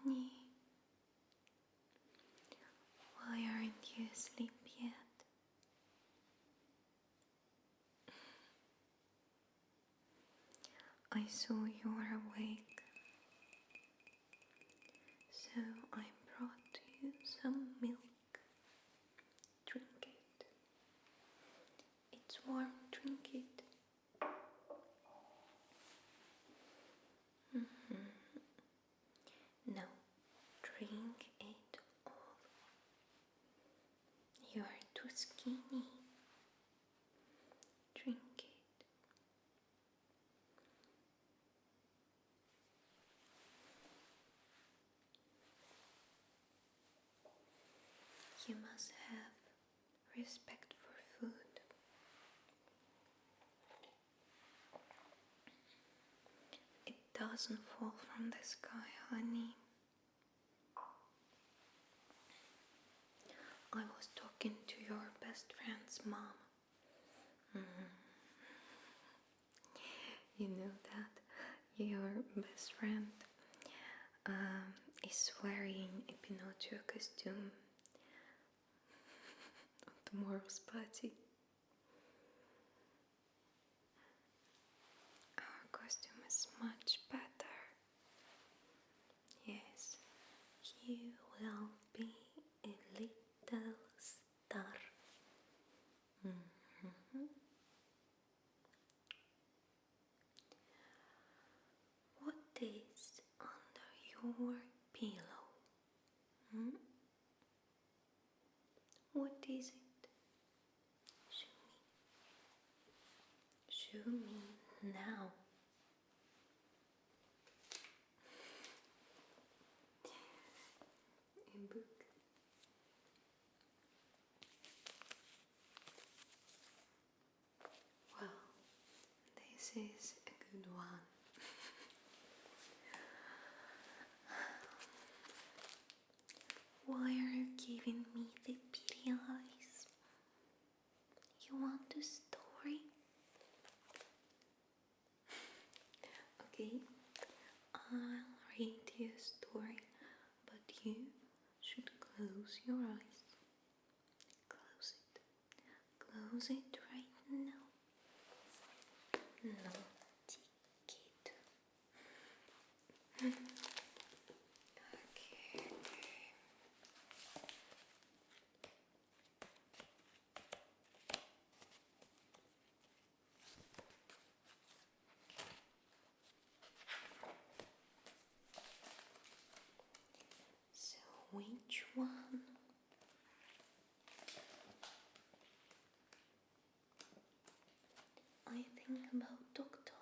honey. Why aren't you asleep yet? I saw you were awake, so I brought you some milk. Drink it. It's warm, drink it. No, drink it all. You are too skinny. Drink it. You must have respect for food. It doesn't fall from the sky, honey. I was talking to your best friend's mom. You know that your best friend is wearing a Pinocchio costume on tomorrow's party. Our costume is much better. Yes, you will be a little star. What is under your pillow? What is it? Show me now. A book. Well, this is a good one. Why are you giving me the pity eyes? You want a story? Okay, I'll read you a story, but you should close your eyes. Close it. Close it right now. Naughty kid. Okay. So which one? I think about doctor.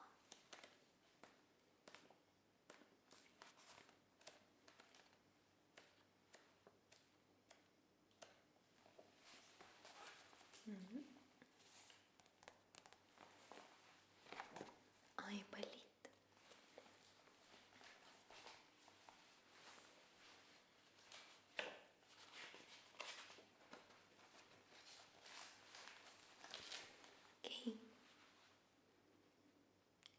Айболит. Okay.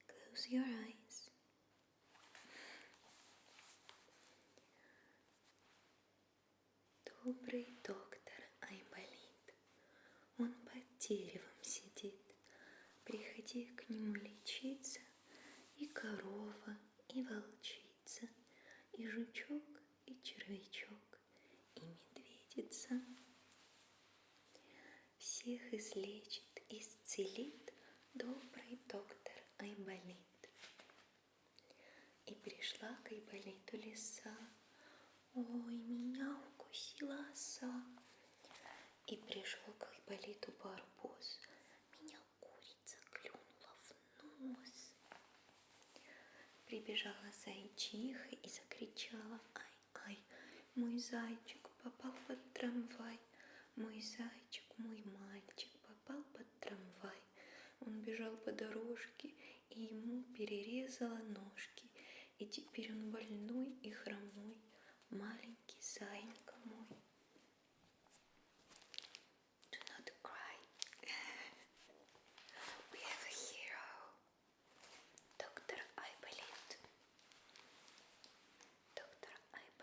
Close your eyes. Добрый доктор Айболит. Он под деревом сидит. Приходи к нему лечиться. И корова, и волчица, и жучок, и червячок, и медведица. Всех излечит, исцелит добрый доктор Айболит. И пришла к Айболиту лиса. Ой, меня укусила оса. И пришел к Айболиту барбос. Меня курица клюнула в нос. Прибежала зайчиха и закричала: ай-ай, мой зайчик попал под трамвай. Мой зайчик, мой мальчик попал под трамвай. Он бежал по дорожке, и ему перерезала ножки. И теперь он больной и хромой, маленький зайенька мой. Do not cry. We have a hero. Доктор Айболит. Доктор Айболит.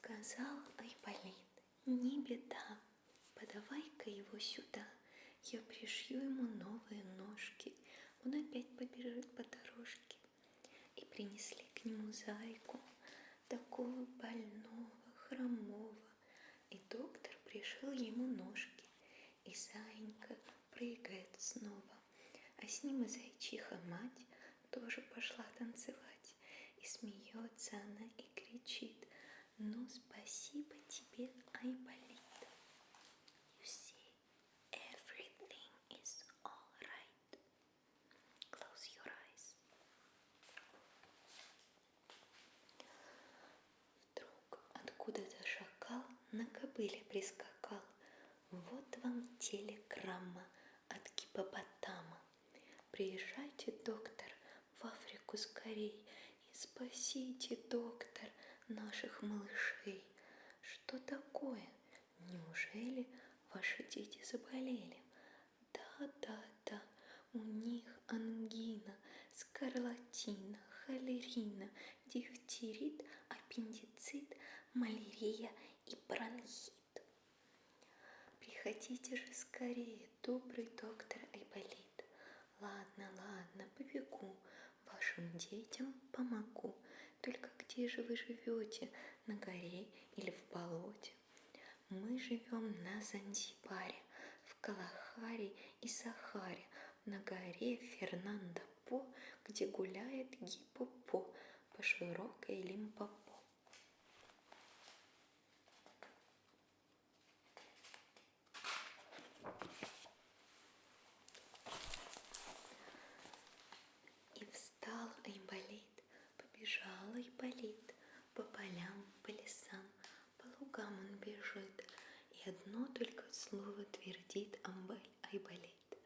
Сказал Айболит: не беда, подавай-ка его сюда, я пришью ему новые ножки. Он опять побежит по дорожке. И принесли к нему зайку, такого больного, хромого. И доктор пришил ему ножки. И заинька прыгает снова, а с ним и зайчиха мать тоже пошла танцевать. И смеется она и кричит: ну, спасибо тебе, Айболит. You see, everything is all right. Close your eyes. Вдруг откуда-то шакал на кобыле прискакал. Вот вам телеграмма от гиппопотама. Приезжайте, доктор, в Африку скорей и спасите, доктор, наших малышей. Что такое? Неужели ваши дети заболели? Да, у них ангина, скарлатина, холерина, дифтерит, аппендицит, малярия и бронхит. Приходите же скорее, добрый доктор Айболит. Ладно, побегу, вашим детям помогу. Только где же вы живете, на горе или в болоте? Мы живем на Занзибаре, в Калахаре и Сахаре, на горе Фернандо-По, где гуляет гиппопо по широкой Лимпопо. И встал Айболит, побежал Айболит, по полям, по лесам, по лугам он бежит, и одно только слово твердит Айболит: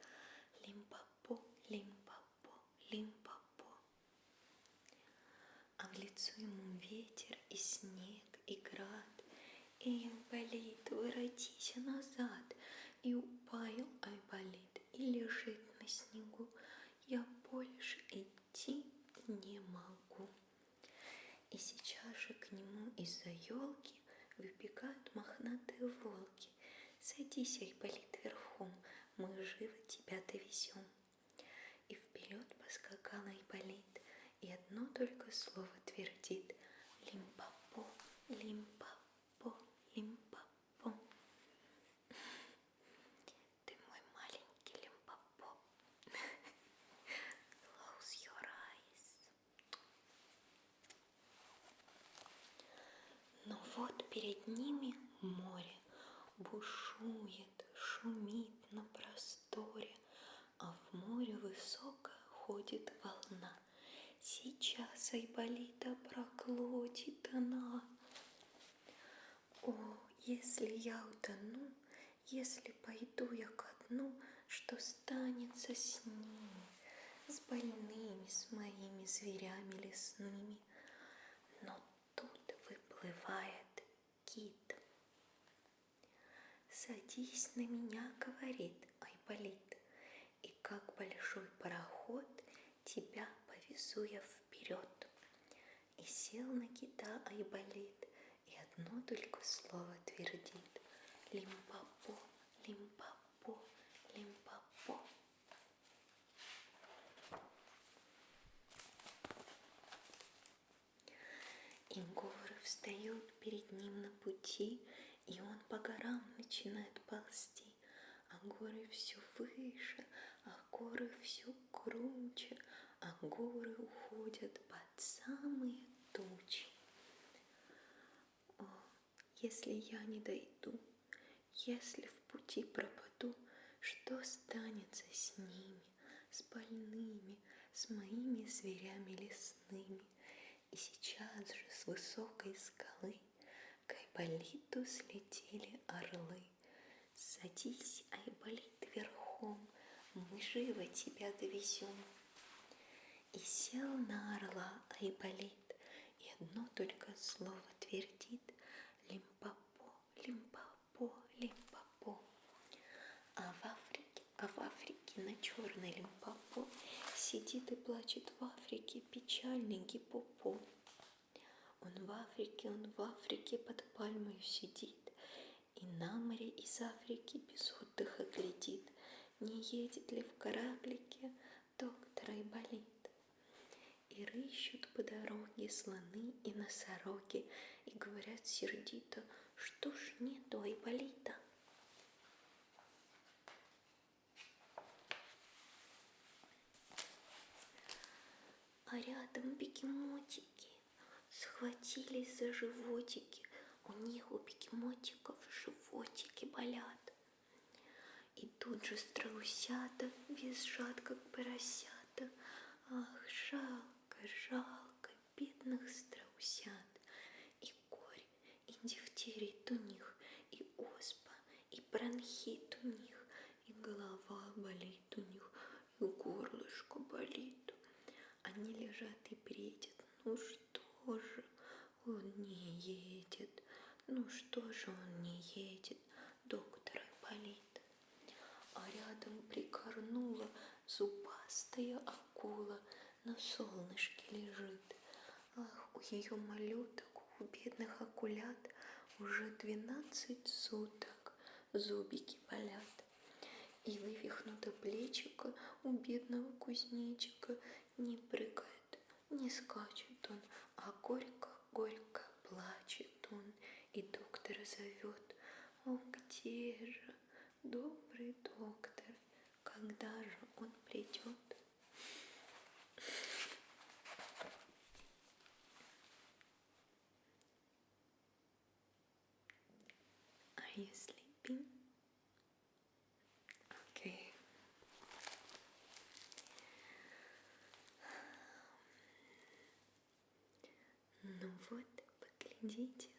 Лимпопо, Лимпопо, Лимпопо. А в лицо ему ветер и снег и град. И Айболит, воротись назад. И упал Айболит и лежит на снегу. Я больше идти не могу. И сейчас же к нему из-за елки выбегают мохнатые волки. Садись, Айболит, верхом, мы живо тебя довезем. И вперед поскакал Айболит, и одно только слово твердит: Лимпопо, Лимпопо, Лимпопо. Ты мой маленький Лимпопо. Close your eyes. Но вот перед ними море бушует, шумит на просторе, а в море высоко ходит волна. Сейчас Айболита проглотит она. О, если я утону, если пойду я ко дну, что станется с ними, с больными, с моими зверями лесными? Но тут выплывает кит. Садись на меня, говорит Айболит, и как большой пароход тебя повезу я вперед. И сел на кита Айболит, и одно только слово твердит: Лимпопо, Лимпопо, Лимпопо. И горы встают перед ним на пути, и он по горам начинает ползти. А горы все выше, а горы все круче, а горы уходят под самые тучи. О, если я не дойду, если в пути пропаду, что станется с ними, с больными, с моими зверями лесными? И сейчас же с высокой скалы к Айболиту слетели орлы. Садись, Айболит, верхом, мы живо тебя довезем. И сел на орла Айболит, и одно только слово твердит: Лимпопо, Лимпопо, Лимпопо. А в Африке на черной Лимпопо сидит и плачет в Африке печальный гиппопо. Он он в Африке под пальмой сидит, и на море из Африки без отдыха глядит, не едет ли в кораблике доктор Айболит. И рыщут по дороге слоны и носороги, и говорят сердито, что ж нету Айболита. А рядом бегемотики схватились за животики, у них, у бегемотиков, животики болят. И тут же страусята визжат, как поросята. Ах, жалко, жалко бедных страусят. И корь, и дифтерит у них, и оспа, и бронхит у них, и голова болит у них, и горлышко болит. Они лежат и бредят, ну что же он не едет, ну что же он не едет, доктор Айболит. А рядом прикорнула зубастая акула, на солнышке лежит. Ах, у ее малюток, у бедных акулят уже 12 суток зубики болят. И вывихнуто плечико у бедного кузнечика, не прыгает, не скачет он, а горько-горько плачет он, и доктора зовет. О, где же добрый доктор, когда же он придет? Are you sleeping? Okay. Ну вот, поглядите,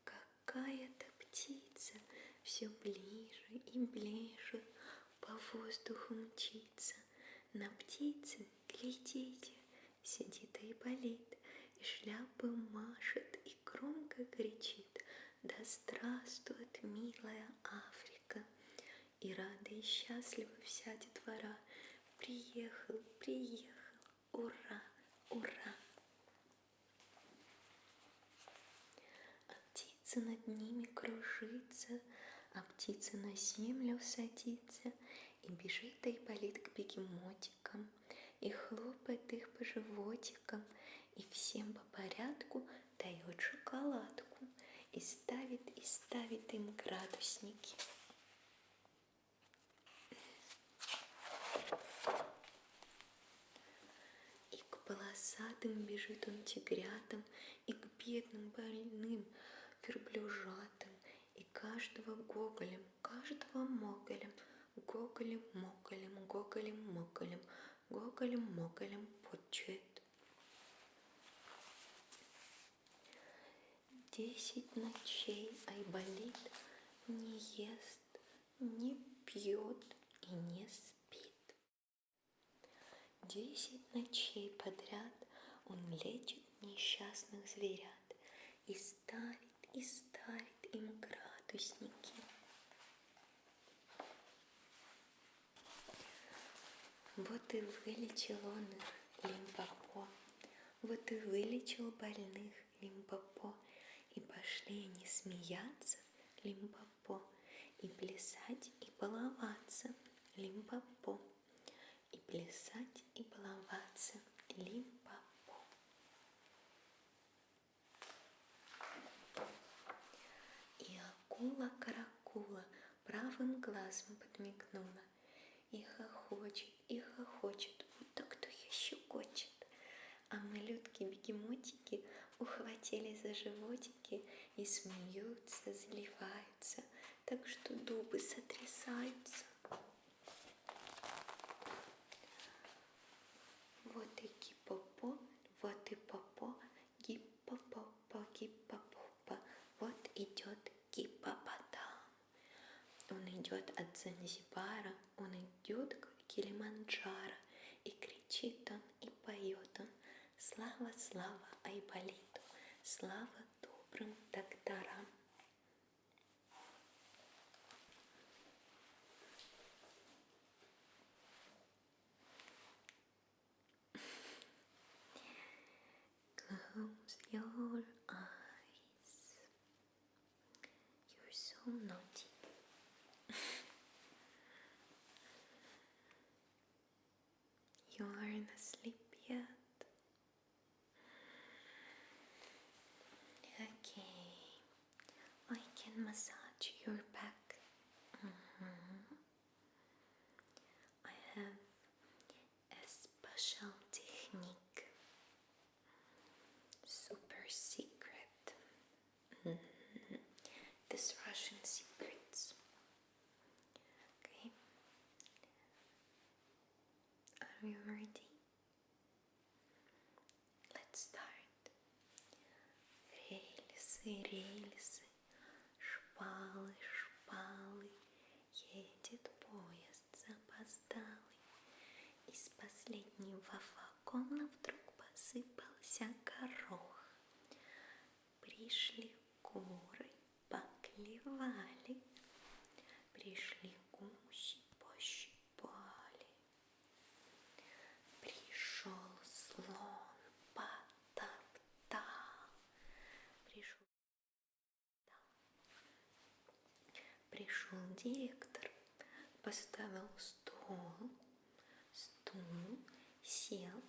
какая-то птица все ближе и ближе по воздуху мчится. На птице, глядите, сидит Айболит, и шляпы машет, и громко кричит: да здравствует милая Африка! И рада и счастлива вся детвора. Приехал, приехал, ура, ура! А птица над ними кружится, а птица на землю садится, и бежит Айболит к бегемотикам, и хлопает их по животикам, и всем по порядку дает шоколадку, и ставит им градусники. И к полосатым бежит он тигрятам, и к бедным больным верблюжатам, и каждого гоголем, каждого моголем, гоголем-моголем, гоголем-моголем, гоголем-моголем почует. 10 ночей Айболит не ест, не пьет и не спит. 10 ночей подряд он лечит несчастных зверят и ставит им градусники. Вот и вылечил он их, Лимпопо, вот и вылечил больных Лимпопо, и пошли они смеяться, Лимпопо, и плясать, и баловаться, Лимпопо, и плясать, и баловаться, Лимпопо. И акула-каракула правым глазом подмигнула, и хохочет, будто кто ее щекочет. А малютки-бегемотики ухватили за животики и смеются, заливаются, так что дубы сотрясаются. Вот и гиппопо, вот и попо, гиппопопо, гиппопопо, вот идет гиппопотам. Он идет от Занзибара, он идет к Килиманджаро, и кричит он, и поет он: слава, слава Айболиту, слава добрым докторам. Close your naughty. You aren't asleep yet? Okay, I can massage your back. I have a special technique, super secret. This Russian secrets. Okay, are you ready? Let's start. Рельсы, рельсы, шпалы, шпалы, едет поезд запоздалый. Из последнего вагона вдруг посыпался горох. Пришли куры, поклевали, пришли гуси, пощипали. Пришел слон, потоптал, пришел директор, поставил стул, сел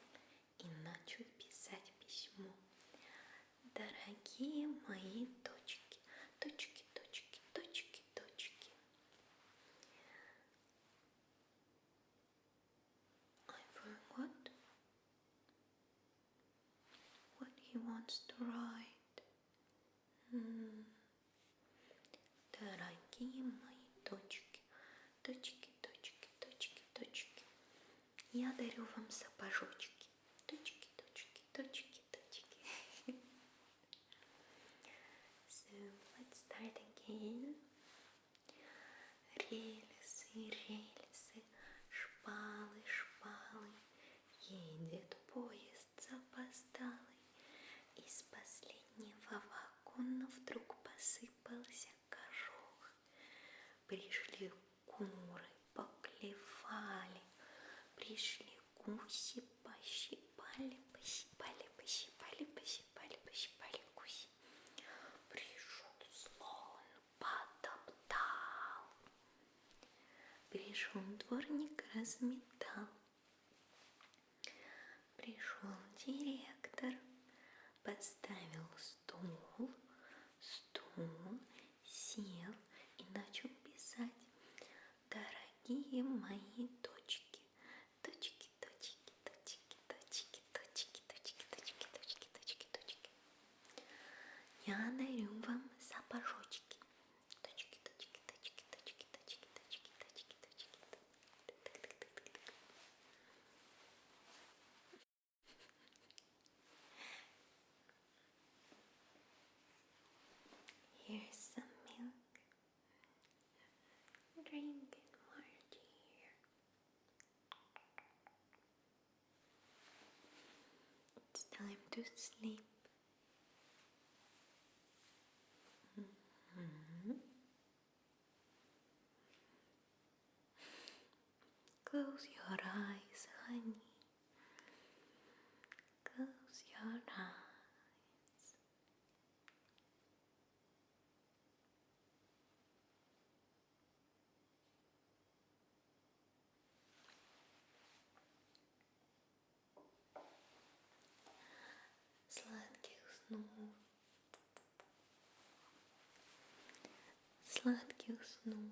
и начал писать письмо. Дорогие мои точки, точки, точки, точки, точки. I forgot what he wants to write. Дорогие мои точки, точки, точки, точки, точки. Я дарю вам сапожочки. Точки, точки, точки, точки. So let's start again. Рельсы, рельсы, шпалы, шпалы. Едет поезд запоздалый. Из последнего вагона вдруг посыпался горох. Пришли куры, поклевали. Пришли гуси, пощипали, пощипали, пощипали, пощипали, пощипали гуси. Пришел слон, потоптал. Пришел дворник, разметал. Пришел директор, поставил стул, сел и начал писать. Дорогие мои точки, точки, точки, точки, точки, точки, точки, точки, точки, точки, точки. Я дарю вам сапожочки. Точки, точки, точки, точки, точки, точки, точки, точки. Here's some milk. Drink it, my dear. It's time to sleep. Close your eyes, honey. Close your eyes. Сладких снов. Сладких снов.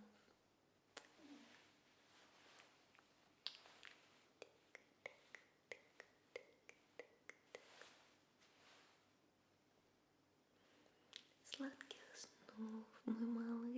Сладких снов, мой малыш.